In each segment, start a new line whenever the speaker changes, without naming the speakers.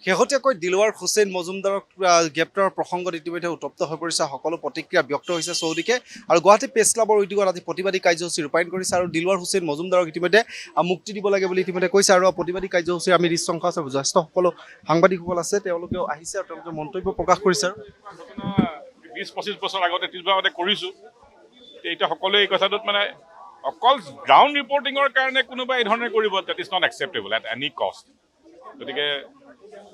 শেহতীয়াকৈ দিলৱাৰ হুছেইন মজুমদাৰক গ্ৰেপ্তাৰৰ প্ৰসংগত ইতিমধ্যে উত্তপ্ত হৈ পৰিছে। সকলো প্ৰতিক্ৰিয়া ব্যক্ত হৈছে চৌদিশে আৰু গুৱাহাটী প্ৰেছ ক্লাবৰ উদ্যোগত আজি প্ৰতিবাদী কাৰ্যসূচী ৰূপায়ণ কৰিছে আৰু দিলৱাৰ হুছেইন মজুমদাৰক ইতিমধ্যে মুক্তি দিব লাগে বুলি ইতিমধ্যে কৈছে। আৰু প্ৰতিবাদী কাৰ্যসূচী আমি দৃশ্যংশ আছে, জ্যেষ্ঠসকলো সাংবাদিকসকল আছে, তেওঁলোকেও আহিছে আৰু তেওঁলোকে মন্তব্য প্ৰকাশ কৰিছে।
20-25 বছৰ আগতে 30 বছৰ আগতে কৰিছোঁ। এতিয়া সকলোৱে এই কথাটোত মানে অকল গ্ৰাউণ্ড ৰিপৰ্টিঙৰ কাৰণে কোনোবা এই ধৰণে কৰিব, that is not acceptable at any কষ্ট। গতিকে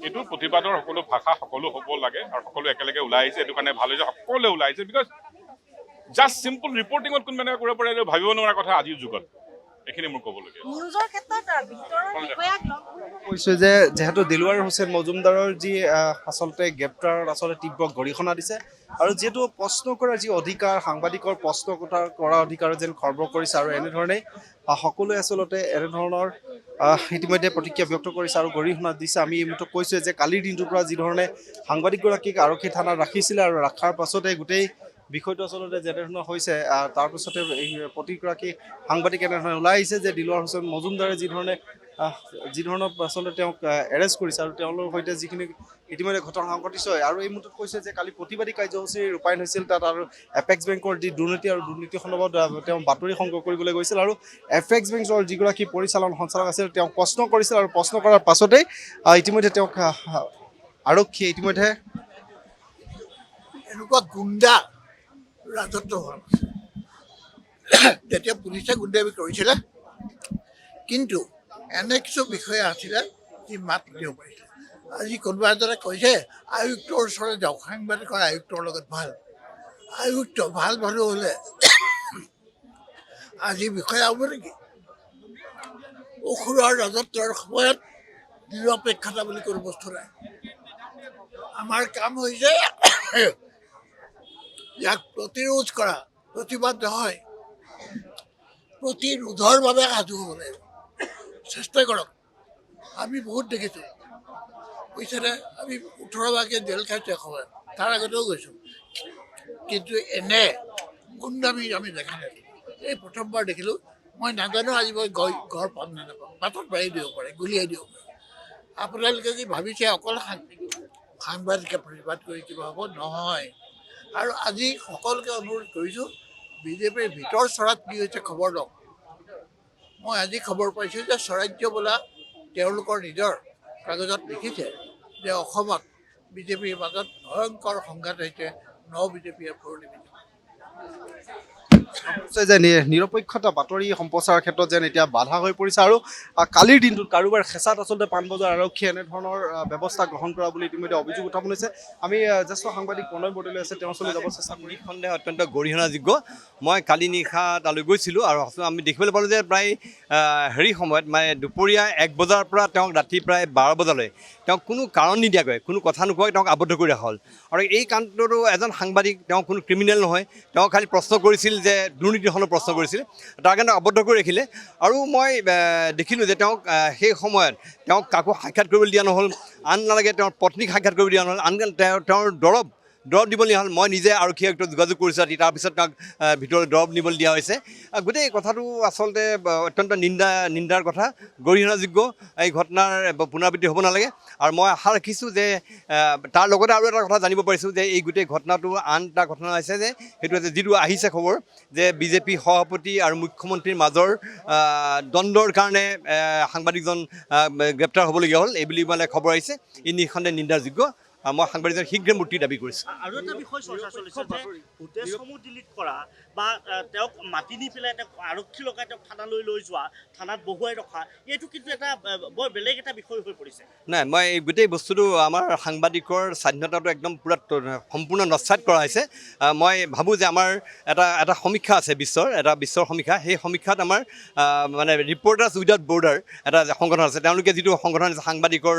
এইটো প্ৰতিবাদৰ সকলো ভাষা সকলো হ'ব লাগে আৰু সকলো একেলগে ওলাই আহিছে। এইটো কাৰণে ভাল হৈছে সকলোৱে ওলাই আহিছে, বিকজ জাষ্ট চিম্পল ৰিপৰ্টিঙত কোনোবা এনেকৈ কৰিব পাৰে ভাবিব নোৱাৰা কথা আজিৰ যুগত। এইখিনি মোৰ ক'বলগীয়া।
কৈছে যে যিহেতু দিলৱাৰ হুছেইন মজুমদাৰৰ যি আচলতে গ্ৰেপ্তাৰত আচলতে তীব্ৰ গৰিহণা দিছে আৰু যিহেতু প্ৰশ্ন কৰাৰ যি অধিকাৰ, সাংবাদিকৰ প্ৰশ্ন কৰা অধিকাৰ যেন খৰ্ব কৰিছে আৰু এনেধৰণেই সকলোৱে আচলতে এনেধৰণৰ ইতিমধ্যে প্ৰতিক্ৰিয়া ব্যক্ত কৰিছে আৰু গৰিহণা দিছে। আমি এই মুহূৰ্তত কৈছোঁ যে কালিৰ দিনটোৰ পৰা যি ধৰণে সাংবাদিকগৰাকীক আৰক্ষী থানাত ৰাখিছিলে আৰু ৰখাৰ পাছতে গোটেই বিষয়টো আচলতে যেনেধৰণৰ হৈছে, তাৰপিছতে এই প্ৰতিগৰাকী সাংবাদিক এনেধৰণে ওলাই আহিছে যে দিলৱাৰ হুছেইন মজুমদাৰে যি ধৰণৰ আচলতে তেওঁক এৰেষ্ট কৰিছে আৰু তেওঁলোকৰ সৈতে যিখিনি ইতিমধ্যে ঘটনা সংঘটিত হয়। আৰু এই মুহূৰ্তত কৈছে যে কালি প্ৰতিবাদী কাৰ্যসূচী ৰূপায়ণ হৈছিল তাত, আৰু এপেক্স বেংকৰ যি দুৰ্নীতি আৰু দুৰ্নীতি সন্দৰ্ভত তেওঁ বাতৰি সংগ্ৰহ কৰিবলৈ গৈছিল আৰু এপেক্স বেংকৰ যিগৰাকী পৰিচালন সঞ্চালক আছিল তেওঁক প্ৰশ্ন কৰিছিল আৰু প্ৰশ্ন কৰাৰ পাছতেই ইতিমধ্যে তেওঁক আৰক্ষীয়ে ইতিমধ্যে
এনেকুৱা গুণ্ডা ৰাজত্ব হোৱা নাছিল। তেতিয়া পুলিচে গুণ্ডামি কৰিছিলে, কিন্তু এনে কিছু বিষয়া আছিলে যি মাত দিব পাৰিছিলে। আজি কোনোবা এজনে কৈছে আয়ুক্তৰ ওচৰলৈ যাওক, সাংবাদিকৰ আয়ুক্তৰ লগত ভাল। আয়ুক্ত ভাল মানুহ হ'লে আজি বিষয়া হ'ব নেকি? অসুৰৰ ৰাজত্বৰ সময়ত নিৰপেক্ষতা বুলি কোনো বস্তু নাই। আমাৰ কাম হৈছে ইয়াক প্ৰতিৰোধ কৰা, প্ৰতিবাদ নহয়, প্ৰতিৰোধৰ বাবে সাজু হ'ব লাগিব। চেষ্টা কৰক। আমি বহুত দেখিছোঁ বুজিছেনে, আমি 18 ভাগে জেল খাইছোঁ এসময়ত, তাৰ আগতেও গৈছোঁ, কিন্তু এনে গুণ্ডামি আমি দেখা নাই। এই প্ৰথমবাৰ দেখিলোঁ। মই নাজানো আজি মই ঘৰ পাম নে নাপাম, বাটত মাৰি দিব পাৰে, গুলিয়াই দিব পাৰে। আপোনালোকে যদি ভাবিছে অকল সাংবাদিকে প্ৰতিবাদ কৰি কিবা হ'ব, নহয়। আৰু আজি সকলোকে অনুৰোধ কৰিছোঁ, বিজেপিৰ ভিতৰ চৰাত কি হৈছে খবৰ লওক। মই আজি খবৰ পাইছোঁ যে স্বৰাজ্য বোলা তেওঁলোকৰ নিজৰ কাগজত লিখিছে যে অসমত বিজেপিৰ মাজত ভয়ংকৰ সংঘাত হৈছে, বিজেপি পুৰণি বিজেপি।
যে নিৰপেক্ষতা বাতৰি সম্প্ৰচাৰৰ ক্ষেত্ৰত যেন এতিয়া বাধা হৈ পৰিছে আৰু কালিৰ দিনটোত কাৰোবাৰ হেঁচাত আচলতে পাণবজাৰ আৰক্ষীয়ে এনেধৰণৰ ব্যৱস্থা গ্ৰহণ কৰা বুলি ইতিমধ্যে অভিযোগ উত্থাপন হৈছে। আমি জ্যেষ্ঠ সাংবাদিক প্ৰণয় বৰদলৈ আছে, তেওঁৰ ওচৰলৈ যাব চেষ্টা কৰি।
নিঃসন্দেহে অত্যন্ত গৰিহণাযোগ্য। মই কালি নিশা তালৈ গৈছিলোঁ আৰু আমি দেখিবলৈ পালোঁ যে প্ৰায় হেৰি সময়ত মানে দুপৰীয়া 1 বজাৰ পৰা তেওঁক ৰাতি প্ৰায় 12 বজালৈ তেওঁক কোনো কাৰণ নিদিয়াকৈ, কোনো কথা নোকোৱাকৈ তেওঁক আবদ্ধ কৰি ৰখা হ'ল। আৰু এই কাণ্ডটো এজন সাংবাদিক, তেওঁ কোনো ক্ৰিমিনেল নহয়, তেওঁ খালি প্ৰশ্ন কৰিছিল যে দুৰ্নীতিখনৰ প্ৰশ্ন কৰিছিল, তাৰ কাৰণে আবদ্ধ কৰি ৰাখিলে। আৰু মই দেখিলোঁ যে তেওঁক সেই সময়ত তেওঁক কাকো সাক্ষাৎ কৰিবলৈ দিয়া নহ'ল, আন নালাগে তেওঁৰ পত্নীক সাক্ষাৎ কৰিব দিয়া নহ'ল, আনকালে তেওঁৰ দৰৱ দিবলৈ দিয়া হ'ল। মই নিজে আৰক্ষী আয়ুক্তক যোগাযোগ কৰিছোঁ, তাৰপিছত তাক ভিতৰলৈ দৰৱ নিবলৈ দিয়া হৈছে। গোটেই কথাটো আচলতে অত্যন্ত নিন্দাৰ কথা, গৰিহণাযোগ্য। এই ঘটনাৰ পুনৰাবৃত্তি হ'ব নালাগে। আৰু মই আশা ৰাখিছোঁ যে তাৰ লগতে আৰু এটা কথা জানিব পাৰিছোঁ যে এই গোটেই ঘটনাটো আন এটা ঘটনা হৈছে যে সেইটো হৈছে যিটো আহিছে খবৰ যে বিজেপি সভাপতি আৰু মুখ্যমন্ত্ৰীৰ মাজৰ দ্বন্দ্বৰ কাৰণে সাংবাদিকজন গ্ৰেপ্তাৰ হ'বলগীয়া হ'ল, এইবুলি মানে খবৰ আহিছে। ই নিঃসন্দেহে নিন্দাযোগ্য। মই সাংবাদিকজন শীঘ্ৰে মুক্তিৰ দাবী কৰিছোঁ।
আৰু এটা বিষয় চৰ্চা চলিছে যে ফুটেজসমূহ ডিলিট কৰা বা তেওঁক মাতি নি পেলাই তেওঁক আৰক্ষী লগাই তেওঁক থানালৈ লৈ যোৱা, থানাত বহুৱাই ৰখা, এইটো কিন্তু এটা বৰ বেলেগ এটা বিষয় হৈ পৰিছে।
নাই, মই এই গোটেই বস্তুটো আমাৰ সাংবাদিকৰ স্বাধীনতাটো একদম পূৰা সম্পূৰ্ণ নস্যাৎ কৰা হৈছে। মই ভাবোঁ যে আমাৰ এটা সমীক্ষা আছে, বিশ্বৰ সমীক্ষা। সেই সমীক্ষাত আমাৰ মানে ৰিপৰ্টাৰ্ছ উইদাউট বৰ্ডাৰ এটা সংগঠন আছে, তেওঁলোকে যিটো সংগঠন আছে সাংবাদিকৰ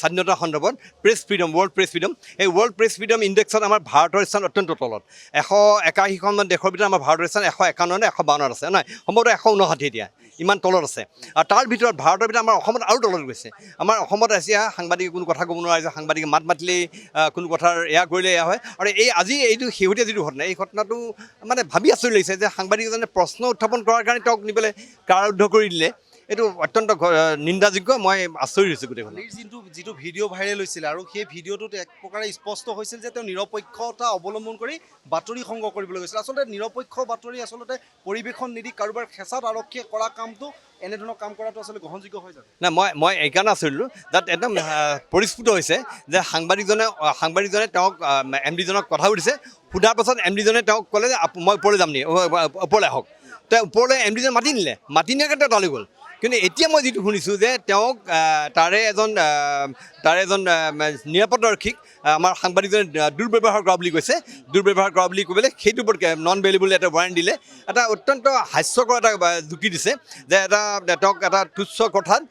স্বাধীনতা সন্দৰ্ভত, press freedom, world press freedom, এই ৱৰ্ল্ড প্ৰেছ ফ্ৰীডম ইণ্ডেক্সত আমাৰ ভাৰতৰ স্থান অত্যন্ত তলত। 181খন দেশৰ ভিতৰত আমাৰ ভাৰতৰ স্থান 151 নে 152 আছে, নাই সম্ভৱতঃ 159 এতিয়া, ইমান তলত আছে। আৰু তাৰ ভিতৰত ভাৰতৰ ভিতৰত আমাৰ অসমত আৰু তলত গৈছে। আমাৰ অসমত এতিয়া সাংবাদিকে কোনো কথা ক'ব নোৱাৰে, যে সাংবাদিকে মাত মাতিলেই কোনো কথাৰ এয়া কৰিলে এয়া হয়। আৰু আজি এইটো শেহতীয়া যিটো ঘটনা, এই ঘটনাটো মানে ভাবি আচৰিত লাগিছে যে সাংবাদিকজনে প্ৰশ্ন উত্থাপন কৰাৰ কাৰণে তেওঁক নি পেলাই কাৰাৰুদ্ধ কৰি দিলে। এইটো অত্যন্ত নিন্দাযোগ্য। মই আচৰিত হৈছোঁ গোটেইখন।
কালিৰ যিটো ভিডিঅ' ভাইৰেল হৈছিল আৰু সেই ভিডিঅ'টোত এক প্ৰকাৰে স্পষ্ট হৈছিল যে তেওঁ নিৰপেক্ষতা অৱলম্বন কৰি বাতৰি সংগ্ৰহ কৰিবলৈ গৈছিল। আচলতে নিৰপেক্ষ বাতৰি আচলতে পৰিৱেশন নিদি কাৰোবাৰ খেঁচাত আৰক্ষীয়ে কৰা কামটো এনেধৰণৰ কাম কৰাটো আচলতে গ্ৰহণযোগ্য হৈ যায়।
নাই, মই এইকাৰণে আচৰিলোঁ তাত একদম পৰিস্ফুট হৈছে যে সাংবাদিকজনে তেওঁক MD-জনক কথা সুধিছে। সোধাৰ পাছত MD-জনে তেওঁক ক'লে যে মই ওপৰলৈ যাম নি, ওপৰলৈ আহক। তেওঁ ওপৰলৈ MD-জনে মাতি নিয়াকৈ তেওঁ তালৈ গ'ল। কিন্তু এতিয়া মই যিটো শুনিছোঁ যে তেওঁক তাৰে এজন নিৰাপত্তাৰক্ষীক আমাৰ সাংবাদিকজনে দুৰ্ব্যৱহাৰ কৰা বুলি কৈছে। দুৰ্ব্যৱহাৰ কৰা বুলি কৈ পেলাই সেইটোৰ ওপৰত নন ভেলুবল এটা ৱাৰেণ্ট দিলে। এটা অত্যন্ত হাস্যকৰ এটা যুক্তি দিছে যে তেওঁক এটা তুচ্ছ কথাত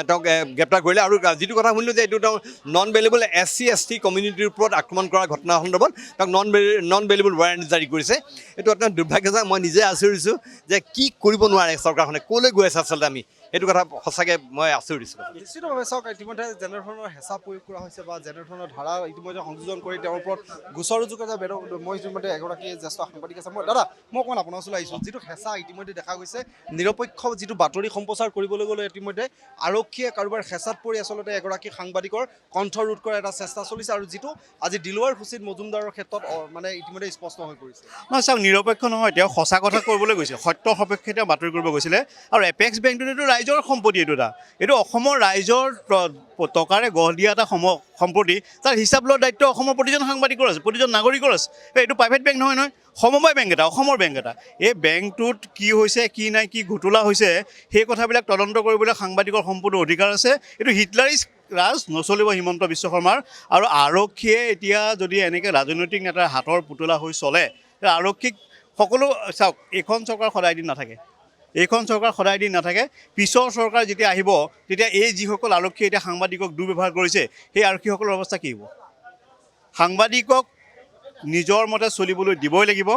তেওঁক গ্ৰেপ্তাৰ কৰিলে। আৰু যিটো কথা শুনিলোঁ যে এইটো তেওঁ নন ভেলুবল SC ST কমিউনিটিৰ ওপৰত আক্ৰমণ কৰা ঘটনা সন্দৰ্ভত তেওঁক নন ভেলুবল ৱাৰেণ্ট জাৰি কৰিছে। এইটো অত্যন্ত দুৰ্ভাগ্যজনক। মই নিজে আচৰিত হৈছোঁ যে কি কৰিব নোৱাৰে চৰকাৰখনে, ক'লৈ গৈ আছে আচলতে আমি এইটো কথা সঁচাকৈ মই আচৰিত হৈছোঁ।
নিশ্চিতভাৱে চাওক, ইতিমধ্যে যেনেধৰণৰ হেঁচা প্ৰয়োগ কৰা হৈছে বা যেনেধৰণৰ ধাৰা ইতিমধ্যে সংযোজন কৰি তেওঁৰ ওপৰত গোচৰ ৰুজু কৰা যায়। মই ইতিমধ্যে এগৰাকী জ্যেষ্ঠ সাংবাদিক আছে, মই অকণমান আপোনাৰ ওচৰলৈ আহিছোঁ। যিটো হেঁচা ইতিমধ্যে দেখা গৈছে, নিৰপেক্ষ যিটো বাতৰি সম্প্ৰচাৰ কৰিবলৈ গ'লে ইতিমধ্যে আৰক্ষীয়ে কাৰোবাৰ হেঁচাত পৰি আচলতে এগৰাকী সাংবাদিকৰ কণ্ঠ ৰোধ কৰাৰ এটা চেষ্টা চলিছে, আৰু যিটো আজি দিলৱাৰ হুছেইন মজুমদাৰৰ ক্ষেত্ৰত মানে ইতিমধ্যে স্পষ্ট হৈ পৰিছে।
নহয় চাওক, নিৰপেক্ষ নহয়, তেওঁ সঁচা কথা কৰিবলৈ গৈছে, সত্য সপক্ষে তেওঁ বাতৰি কৰিব গৈছিলে। আৰু এপেক্স বেংকটোতো ৰাইজৰ সম্পত্তি, এইটো অসমৰ ৰাইজৰ টকাৰে গঢ় দিয়া এটা সম্পত্তি। তাৰ হিচাপ লোৱাৰ দায়িত্ব অসমৰ প্ৰতিজন সাংবাদিকৰ আছে, প্ৰতিজন নাগৰিকৰ আছে। এইটো প্ৰাইভেট বেংক নহয়, সমবায় বেংক এটা, অসমৰ বেংক এটা। এই বেংকটোত কি হৈছে, কি নাই, কি ঘোটোলা হৈছে, সেই কথাবিলাক তদন্ত কৰিবলৈ সাংবাদিকৰ সম্পূৰ্ণ অধিকাৰ আছে। এইটো হিটলাৰিষ্ট ৰাজ নচলিব হিমন্ত বিশ্ব শৰ্মাৰ। আৰু আৰক্ষীয়ে এতিয়া যদি এনেকৈ ৰাজনৈতিক নেতাৰ হাতৰ পুতলা হৈ চলে, আৰক্ষীক সকলো চাওক, এইখন চৰকাৰ সদায় দিন নাথাকে। পিছৰ চৰকাৰ যেতিয়া আহিব, তেতিয়া এই যিসকল আৰক্ষীয়ে এতিয়া সাংবাদিকক দুৰ্ব্যৱহাৰ কৰিছে, সেই আৰক্ষীসকলৰ অৱস্থা কি হ'ব? সাংবাদিকক নিজৰ মতে চলিবলৈ দিবই লাগিব,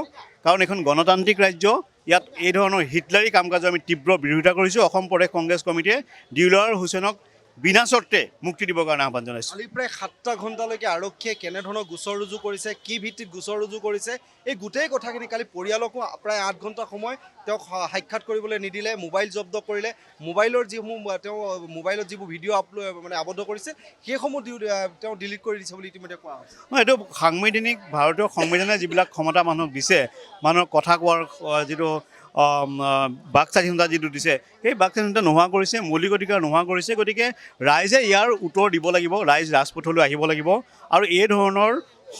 কাৰণ এখন গণতান্ত্ৰিক ৰাজ্য। ইয়াত এই ধৰণৰ হিটলাৰী কাম কাজৰ আমি তীব্ৰ বিৰোধিতা কৰিছোঁ। অসম প্ৰদেশ কংগ্ৰেছ কমিটিয়ে দিলৱাৰ হুছেইনক বিনা চৰ্তে মুক্তি দিবৰ কাৰণে আহ্বান জনাইছোঁ।
কালি প্ৰায় 7টা ঘণ্টালৈকে আৰক্ষীয়ে কেনেধৰণৰ গোচৰ ৰুজু কৰিছে, কি ভিত্তিত গোচৰ ৰুজু কৰিছে, এই গোটেই কথাখিনি কালি পৰিয়ালকো প্ৰায় 8 ঘণ্টা সময় তেওঁক সাক্ষাৎ কৰিবলৈ নিদিলে। মোবাইল জব্দ কৰিলে। মোবাইলৰ মোবাইলত যিবোৰ ভিডিঅ' আবদ্ধ কৰিছে, সেইসমূহ তেওঁ ডিলিট কৰি দিছে বুলি ইতিমধ্যে কোৱা হৈছে।
এইটো সাংবিধানিক, ভাৰতীয় সংবিধানে যিবিলাক ক্ষমতা মানুহক দিছে, মানুহৰ কথা কোৱাৰ যিটো বাক স্বাধীনতা যিটো দিছে, সেই বাক স্বাধীনতা নোহোৱা কৰিছে, মৌলিক অধিকাৰ নোহোৱা কৰিছে। গতিকে ৰাইজে ইয়াৰ উত্তৰ দিব লাগিব, ৰাইজ ৰাজপথলৈ আহিব লাগিব। আৰু এই ধৰণৰ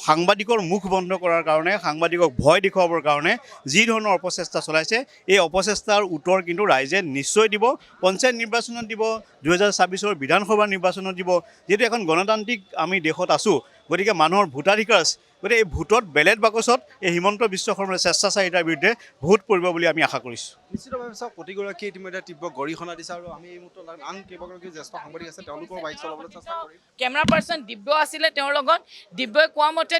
সাংবাদিকৰ মুখ বন্ধ কৰাৰ কাৰণে, সাংবাদিকক ভয় দেখুৱাবৰ কাৰণে যি ধৰণৰ অপচেষ্টা চলাইছে, এই অপচেষ্টাৰ উত্তৰ কিন্তু ৰাইজে নিশ্চয় দিব। পঞ্চায়ত নিৰ্বাচনত দিব, 2026 বিধানসভা নিৰ্বাচনত দিব। যিহেতু এখন গণতান্ত্ৰিক আমি দেশত আছোঁ, গতিকে মানুহৰ ভোটাধিকাৰ আছে। গতিকে এই ভোটত বেলেট বাকচত এই হিমন্ত বিশ্ব শৰ্মাৰ স্বেচ্ছাচাৰিতাৰ বিৰুদ্ধে ভোট পৰিব বুলি আমি আশা কৰিছোঁ।
নিশ্চিতভাৱে চাওক, প্ৰতিগৰাকীয়ে ইতিমধ্যে তীব্ৰ গৰিহণা দিছে, আৰু আমি এই মুহূৰ্তত আন কেইবাগৰাকী জ্যেষ্ঠ সাংবাদিক আছে, তেওঁলোকৰ বাইক চলাবলৈ চেষ্টা কৰিম।
কেমেৰা পাৰ্চন দিব্য আছিলে তেওঁৰ লগত। দিব্যই কোৱা মতে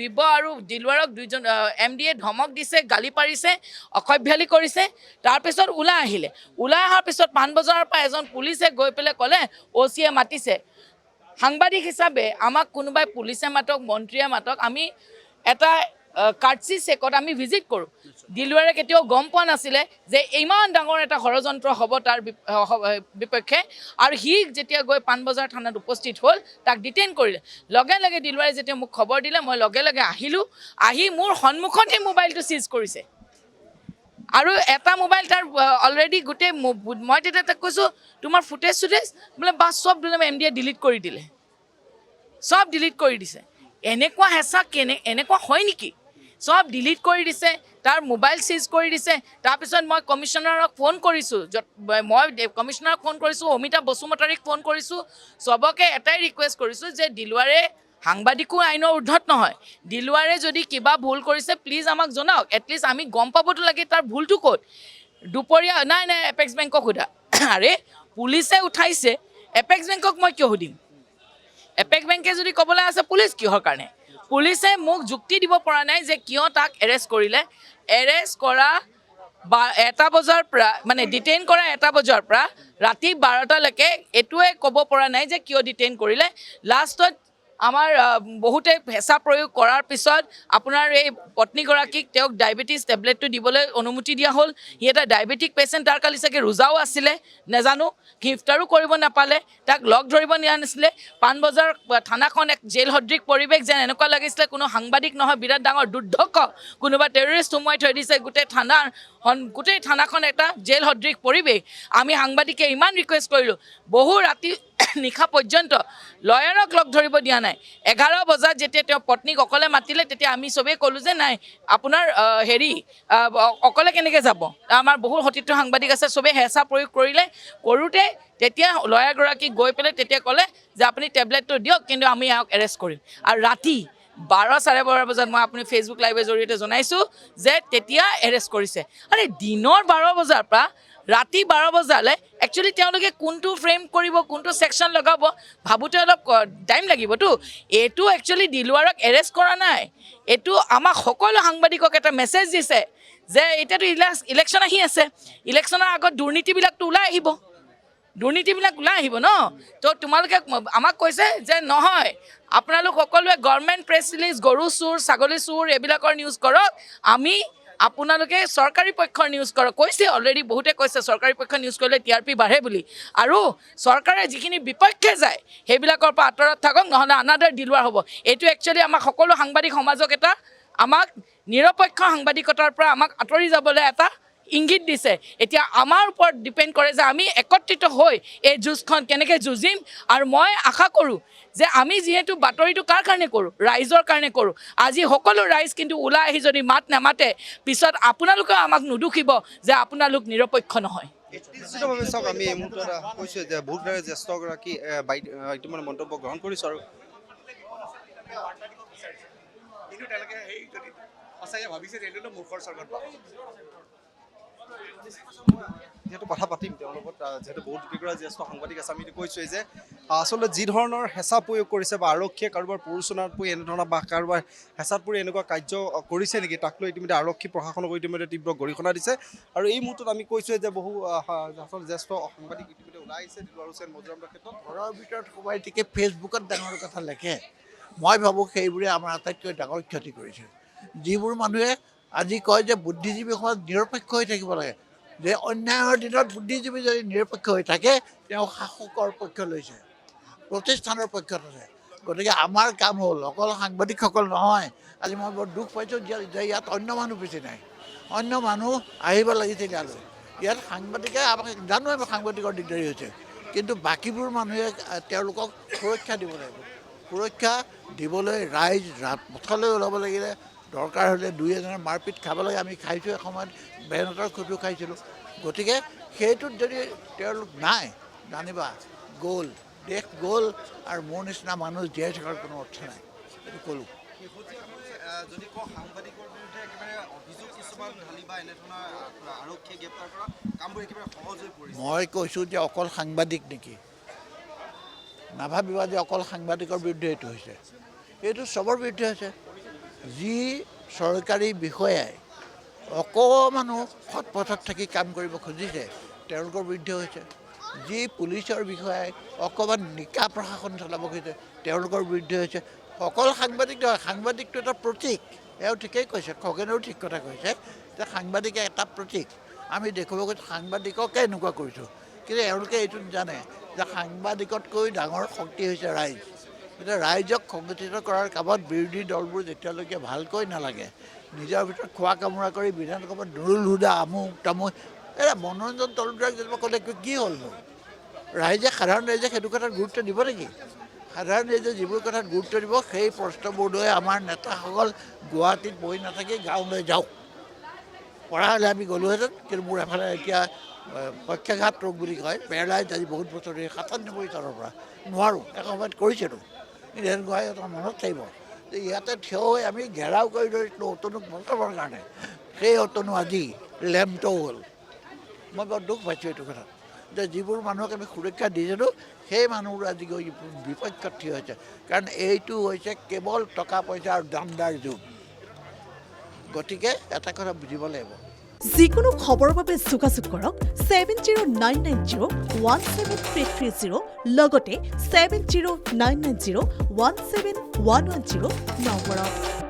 দিব্য আৰু দিলৱাৰক দুইজন MD-য়ে ধমক দিছে, গালি পাৰিছে, অসভ্যালি কৰিছে। তাৰপিছত ওলাই আহিলে। ওলাই অহাৰ পিছত পাণবজাৰৰ পৰা এজন পুলিচে গৈ পেলাই ক'লে OC-য়ে মাতিছে। সাংবাদিক হিচাপে আমাক কোনোবাই পুলিচে মাতক, মন্ত্ৰীয়ে মাতক, আমি এটা কাৰ্টচি চেকত আমি ভিজিট কৰোঁ। দিলৱাৰে কেতিয়াও গম পোৱা নাছিলে যে ইমান ডাঙৰ এটা ষড়যন্ত্ৰ হ'ব তাৰ বিপক্ষে। আৰু সি যেতিয়া গৈ পাণবজাৰ থানাত উপস্থিত হ'ল, তাক ডিটেইন কৰিলে। লগে লগে দিলৱাৰে যেতিয়া মোক খবৰ দিলে, মই লগে লগে আহিলোঁ। আহি মোৰ সন্মুখতে মোবাইলটো চিজ কৰিছে। আৰু এটা মোবাইল তাৰ অলৰেডি গোটেই, মই তেতিয়া তাক কৈছোঁ তোমাৰ ফুটেজ বোলে চব MD-য়ে ডিলিট কৰি দিলে, চব ডিলিট কৰি দিছে। এনেকুৱা হেঁচা এনেকুৱা হয় নেকি? চব ডিলিট কৰি দিছে, তাৰ মোবাইল চিজ কৰি দিছে। তাৰপিছত মই কমিশ্যনাৰক ফোন কৰিছোঁ, অমিতাভ বসুমতাৰীক ফোন কৰিছোঁ। চবকে এটাই ৰিকুৱেষ্ট কৰিছোঁ যে দিলৱাৰে সাংবাদিকো আইনৰ ঊৰ্ধত নহয়। দিলৱাৰে যদি কিবা ভুল কৰিছে প্লিজ আমাক জনাওক, এটলিষ্ট আমি গম পাবতো লাগে তাৰ ভুলটো ক'ত। দুপৰীয়া নাই এপেক্স বেংকক সোধা। আৰে পুলিচে উঠাইছে, এপেক্স বেংকক মই কিয় সুধিম? এপেক্স বেংকে যদি ক'বলৈ আছে, পুলিচ কিহৰ কাৰণে? পুলিচে মোক যুক্তি দিব পৰা নাই যে কিয় তাক এৰেষ্ট কৰিলে। এৰেষ্ট কৰা 1টা বজাৰ পৰা, মানে ডিটেইন কৰা 1টা বজাৰ পৰা ৰাতি 12টালৈকে এইটোৱে ক'ব পৰা নাই যে কিয় ডিটেইন কৰিলে। লাষ্টত আমাৰ বহুতে হেঁচা প্ৰয়োগ কৰাৰ পিছত আপোনাৰ এই পত্নীগৰাকীক তেওঁক ডায়েবেটিছ টেবলেটটো দিবলৈ অনুমতি দিয়া হ'ল। সি এটা ডায়েবেটিক পেচেণ্ট, তাৰ কালি চাগে ৰোজাও আছিলে, নেজানো, ইফতাৰো কৰিব নাপালে, তাক লগ ধৰিব নিয়া নাছিলে। পাণবজাৰ থানাখন এক জেল সদৃশ পৰিৱেশ, যেন এনেকুৱা লাগিছিলে কোনো সাংবাদিক নহয়, বিৰাট ডাঙৰ দুৰ্ধৰ্ষ কোনোবা টেৰৰিষ্ট সোমোৱাই থৈ দিছে গোটেই থানাখন এটা জেল সদৃশ পৰিৱেশ। আমি সাংবাদিকে ইমান ৰিকুৱেষ্ট কৰিলোঁ, বহু ৰাতি নিশা পৰ্যন্ত লয়াৰক লগ ধৰিব দিয়া নাই। 11 বজাত যেতিয়া তেওঁ পত্নীক অকলে মাতিলে, তেতিয়া আমি চবেই ক'লোঁ যে নাই আপোনাৰ অকলে কেনেকৈ যাব, আমাৰ বহু সতীৰ্থ সাংবাদিক আছে, চবেই হেঁচা প্ৰয়োগ কৰোঁতে তেতিয়া লয়াৰগৰাকী গৈ পেলাই তেতিয়া ক'লে যে আপুনি টেবলেটটো দিয়ক, কিন্তু আমি ইয়াক এৰেষ্ট কৰিম। আৰু ৰাতি 12-12:30 বজাত মই আপুনি ফেচবুক লাইভৰ জৰিয়তে জনাইছোঁ যে তেতিয়া এৰেষ্ট কৰিছে। আৰে দিনৰ 12 বজাৰ পৰা ৰাতি 12 বজালৈ একচুৱেলি তেওঁলোকে কোনটো ফ্ৰেম কৰিব, কোনটো ছেকশ্যন লগাব ভাবোঁতে অলপ টাইম লাগিবতো। এইটো একচুৱেলি দিলৱাৰক এৰেষ্ট কৰা নাই, এইটো আমাক সকলো সাংবাদিকক এটা মেছেজ দিছে যে এতিয়াতো ইলেকশ্যন আহি আছে, ইলেকশ্যনৰ আগত দুৰ্নীতিবিলাকতো ওলাই আহিব ন। তো তোমালোকে আমাক কৈছে যে নহয়, আপোনালোক সকলোৱে গভৰ্ণমেণ্ট প্ৰেছ ৰিলিজ, গৰু চোৰ, ছাগলী চোৰ এইবিলাকৰ নিউজ কৰক, আপোনালোকে চৰকাৰী পক্ষৰ নিউজ কৰক। কৈছে অলৰেডি বহুতে কৈছে চৰকাৰী পক্ষৰ নিউজ কৰিলে TRP বাঢ়ে বুলি, আৰু চৰকাৰে যিখিনি বিপক্ষে যায় সেইবিলাকৰ পৰা আঁতৰত থাকক, নহ'লে আনাদাৰ দিলৱাৰ হ'ব। এইটো একচুৱেলি আমাক সকলো সাংবাদিক সমাজক আমাক নিৰপেক্ষ সাংবাদিকতাৰ পৰা আমাক আঁতৰি যাবলৈ এটা ইংগিত দিছে। এতিয়া আমাৰ ওপৰত ডিপেণ্ড কৰে যে আমি একত্ৰিত হৈ এই যুঁজখন কেনেকৈ যুঁজিম। আৰু মই আশা কৰোঁ যে আমি যিহেতু বাতৰিটো কাৰ কাৰণে কৰোঁ, ৰাইজৰ কাৰণে কৰোঁ। আজি সকলো ৰাইজ কিন্তু ওলাই আহি যদি মাত নামাতে, পিছত আপোনালোকেও আমাক নুদুখিব যে আপোনালোক নিৰপেক্ষ নহয়।
নিশ্চিতভাৱে চাওক, আমি এই মুহূৰ্তত কৈছোঁ যে বহুতৰে জ্যেষ্ঠগৰাকী ইতিমধ্যে মন্তব্য গ্ৰহণ কৰিছোঁ। আৰু কিন্তু তেওঁলোকে সেই যদি সঁচাকৈ ভাবিছে এইটোতো মুখৰ স্বৰ্গত পাব। যিহেতু কথা পাতিম তেওঁৰ লগত, যিহেতু বহুত কেইগৰাকী জ্যেষ্ঠ সাংবাদিক আছে, আমি কৈছোঁৱেই যে আচলতে যি ধৰণৰ হেঁচা প্ৰয়োগ কৰিছে বা আৰক্ষীয়ে কাৰোবাৰ প্ৰৰোচনাত পৰি এনেধৰণৰ বা কাৰোবাৰ হেঁচাত পৰি এনেকুৱা কাৰ্য কৰিছে নেকি, তাক লৈ ইতিমধ্যে আৰক্ষী প্ৰশাসনক ইতিমধ্যে তীব্ৰ গৰিহণা দিছে। আৰু এই মুহূৰ্তত আমি কৈছোঁৱে যে বহু আচলতে জ্যেষ্ঠ সাংবাদিক ইতিমধ্যে ওলাই আহিছে দিলৱাৰ হুছেইন মজুমদাৰৰ ক্ষেত্ৰত।
ঘৰৰ ভিতৰত সোমাই থাকে, ফেচবুকত ডাঙৰ কথা লেখে। মই ভাবোঁ সেইবোৰে আমাৰ আটাইতকৈ ডাঙৰ ক্ষতি কৰিছে। যিবোৰ মানুহে আজি কয় যে বুদ্ধিজীৱী সমাজ নিৰপেক্ষ হৈ থাকিব লাগে, যে অন্যায়ৰ দিনত বুদ্ধিজীৱী যদি নিৰপেক্ষ হৈ থাকে, তেওঁ শাসকৰ পক্ষ লৈছে, প্ৰতিষ্ঠানৰ পক্ষত আছে। গতিকে আমাৰ কাম হ'ল অকল সাংবাদিকসকল নহয়। আজি মই বৰ দুখ পাইছোঁ যে ইয়াত অন্য মানুহ বেছি নাই, অন্য মানুহ আহিব লাগিছিল ইয়ালৈ। ইয়াত সাংবাদিকে আমাক জানো আমি সাংবাদিকৰ দিগদাৰী হৈছে, কিন্তু বাকীবোৰ মানুহে তেওঁলোকক সুৰক্ষা দিব লাগিব। সুৰক্ষা দিবলৈ ৰাইজ পথলৈ ওলাব লাগিলে, দৰকাৰ হ'লে 2-এজনৰ মাৰপিট খাব লাগে। আমি খাইছোঁ এসময়ত, বেনতৰ খুঁটো খাইছিলোঁ। গতিকে সেইটোত যদি তেওঁলোক নাই, জানিবা গ'ল, দেশ গ'ল, আৰু মোৰ নিচিনা মানুহ জীয়াই থকাৰ কোনো অৰ্থ নাই। এইটো ক'লোঁ।
যদি কওঁ সাংবাদিকৰ বিৰুদ্ধে একেবাৰে অভিযোগ কিছুমান ঢালি বা এনেধৰণৰ আৰক্ষীয়ে গ্ৰেপ্তাৰ কৰা কামবোৰ একেবাৰে সহজ হৈ পৰিছে।
মই কৈছোঁ যে অকল সাংবাদিক নেকি, নাভাবিবা যে অকল সাংবাদিকৰ বিৰুদ্ধে এইটো হৈছে, এইটো চবৰ বিৰুদ্ধে হৈছে। যি চৰকাৰী বিষয়াই অকণমানো সৎ পথত থাকি কাম কৰিব খুজিছে তেওঁলোকৰ বিৰুদ্ধে হৈছে। যি পুলিচৰ বিষয়াই অকণমান নিকা প্ৰশাসন চলাব খুজিছে তেওঁলোকৰ বিৰুদ্ধে হৈছে। অকল সাংবাদিক নহয়, সাংবাদিকটো এটা প্ৰতীক। এওঁ ঠিকেই কৈছে, খগেনেও ঠিক কথা কৈছে যে সাংবাদিকে এটা প্ৰতীক। আমি দেখুৱাব গৈছোঁ সাংবাদিককে এনেকুৱা কৰিছোঁ, কিন্তু এওঁলোকে এইটো জানে যে সাংবাদিকতকৈ ডাঙৰ শক্তি হৈছে ৰাইজ। এতিয়া ৰাইজক সংগঠিত কৰাৰ কামত বিৰোধী দলবোৰ যেতিয়ালৈকে ভালকৈ নালাগে, নিজৰ ভিতৰত খোৱা কামোৰা কৰি বিধানসভাত নুৰুল হুদা আমুক তামুক, এই মনোৰঞ্জন দলবিলাক যেনিবা ক'লে কি হ'ল মোৰ, সাধাৰণ ৰাইজে সেইটো কথাত গুৰুত্ব দিব নেকি? সাধাৰণ ৰাইজে যিবোৰ কথাত গুৰুত্ব দিব সেই প্ৰশ্নবোৰ লৈ আমাৰ নেতাসকল গুৱাহাটীত বহি নাথাকি গাঁৱলৈ যাওক। পৰা হ'লে আমি গ'লোহেঁতেন, কিন্তু মোৰ এফালে এতিয়া পক্ষাঘাত ৰোগ বুলি কয়, পেৰালাইজ আজি বহুত বছৰ ধৰি 97 চনৰ পৰা নোৱাৰোঁ, এসময়ত কৰিছিলোঁ। এনেকুৱা এটা মনত থাকিব যে ইয়াতে থিয় হৈ আমি ঘেৰাও কৰি ধৰিছিলোঁ অতনুক বচাবৰ কাৰণে, সেই অতনু আজি লেমটো হ'ল। মই বৰ দুখ পাইছোঁ এইটো কথা যে যিবোৰ মানুহক আমি সুৰক্ষা দিছিলোঁ সেই মানুহবোৰ আজি গৈ বিপক্ষত থিয় হৈছে। কাৰণ এইটো হৈছে কেৱল টকা পইচা আৰু দামদাৰ যুগ। গতিকে এটা কথা বুজিব লাগিব,
যিকোনো খবৰৰ বাবে যোগাযোগ কৰক 7099017330 লগতে 7099017110 নম্বৰত।